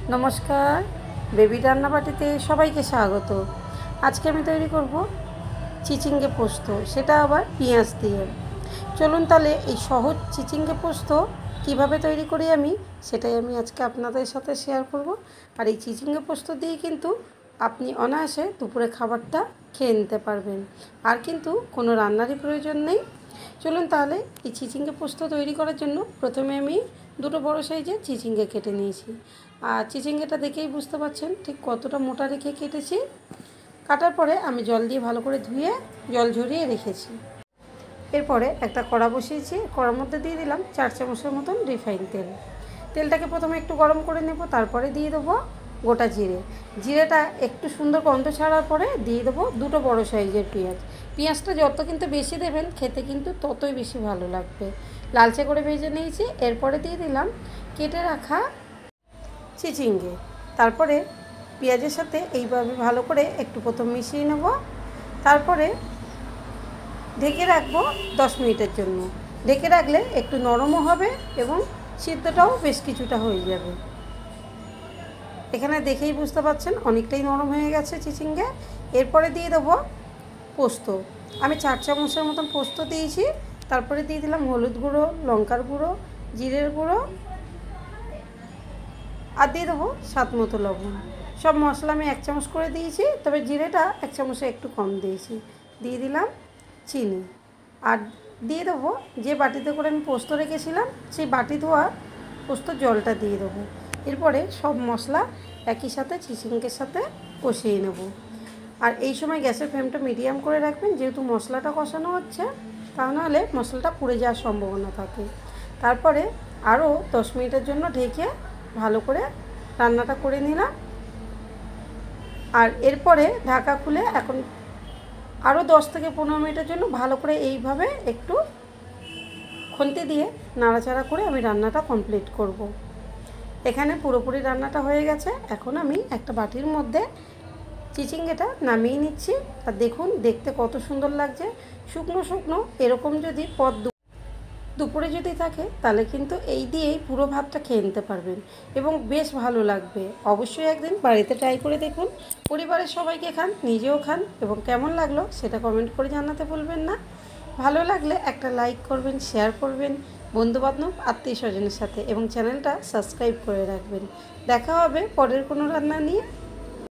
नमस्कार बेबी रान्नाबाटीते सबाइके स्वागत। आज के आमी तैरी करब चिचिंगे पोस्त, सेटा आबार पेঁয়াজ दिए। चलुन ताहले এই সহজ চিচিঙ্গে পোস্ত কিভাবে তৈরি করি আমি সেটাই আমি আজকে আপনাদের সাথে শেয়ার করব। আর এই চিচিঙ্গে পোস্ত দিয়ে কিন্তু আপনি অনায়াসে দুপুরে খাবারটা খেয়ে নিতে পারবেন, আর কিন্তু কোনো রান্নারই প্রয়োজন নেই। চলুন তাহলে এই চিচিঙ্গে পোস্ত তৈরি করার জন্য প্রথমে আমি দুটো বড় সাইজের চিচিঙ্গে কেটে নিয়েছি। আর চিচিঙ্গেটা দেখেই বুঝতে পারছেন ঠিক কতটা মোটা রেখে কেটেছি। কাটার পরে আমি জল দিয়ে ভালো করে ধুয়ে জল ঝরিয়ে রেখেছি। এরপরে একটা কড়া বসিয়েছি, কড়ার মধ্যে দিয়ে দিলাম 4 চামচের মতন রিফাইন তেল। তেলটাকে প্রথমে একটু গরম করে নেব, তারপরে দিয়ে দেবো গোটা জিরে। জিরেটা একটু সুন্দর গন্ধ ছাড়ার পরে দিয়ে দেবো দুটো বড় সাইজের পেঁয়াজ। পেঁয়াজটা যত কিন্তু বেশি দেবেন খেতে কিন্তু ততই বেশি ভালো লাগবে। লালচে করে ভেজে নিয়েছি। এরপরে দিয়ে দিলাম কেটে রাখা চিচিঙ্গে। তারপরে পেঁয়াজের সাথে এইভাবে ভালো করে একটু প্রথম মিশিয়ে নেব, তারপরে ঢেকে রাখবো 10 মিনিটের জন্য। ঢেকে রাখলে একটু নরমও হবে এবং সিদ্ধটাও বেশ কিছুটা হয়ে যাবে। এখানে দেখেই বুঝতে পারছেন অনেকটাই নরম হয়ে গেছে চিচিঙ্গে। এরপরে দিয়ে দেবো পোস্ত। আমি 4 চামচের মতন পোস্ত দিয়েছি। তারপরে দিয়ে দিলাম হলুদ গুঁড়ো, লঙ্কার গুঁড়ো, জিরের গুঁড়ো, আর দিয়ে দেবো স্বাদ মতো লবণ। সব মশলা আমি 1 চামচ করে দিয়েছি, তবে জিরেটা 1 চামচে একটু কম দিয়েছি। দিয়ে দিলাম চিনি, আর দিয়ে দেবো যে বাটিতে করে আমি পোস্ত রেখেছিলাম সেই বাটি ধোয়া পোস্তর জলটা দিয়ে দেবো। এরপরে সব মশলা একই সাথে চিচিঙ্গের সাথে কষিয়ে নেব। আর এই সময় গ্যাসের ফ্লেমটা মিডিয়াম করে রাখবেন, যেহেতু মশলাটা কষানো হচ্ছে, তা নাহলে মশলাটা পুড়ে যাওয়ার সম্ভাবনা থাকে। তারপরে আরও 10 মিনিটের জন্য ঢেকে ভালো করে রান্নাটা করে নিলাম। আর এরপরে ঢাকা খুলে এখন আরও 10 থেকে 15 মিনিটের জন্য ভালো করে এইভাবে একটু খুন্তি দিয়ে নাড়াচাড়া করে আমি রান্নাটা কমপ্লিট করব। এখানে পুরোপুরি রান্নাটা হয়ে গেছে। এখন আমি একটা বাটির মধ্যে চিচিঙ্গেটা নামিয়ে নিচ্ছি। আর দেখুন দেখতে কত সুন্দর লাগছে। শুকনো শুকনো এরকম যদি দুপুরে যদি থাকে তাহলে কিন্তু এই দিয়েই পুরো ভাতটা খেয়ে নিতে পারবেন এবং বেশ ভালো লাগবে। অবশ্যই একদিন বাড়িতে ট্রাই করে দেখুন, পরিবারের সবাইকে খান, নিজেও খান এবং কেমন লাগলো সেটা কমেন্ট করে জানাতে ভুলবেন না। ভালো লাগলে একটা লাইক করবেন, শেয়ার করবেন বন্ধুবান্ধব আত্মীয় স্বজনের সাথে এবং চ্যানেলটা সাবস্ক্রাইব করে রাখবেন। দেখা হবে পরের কোনো রান্না নিয়ে।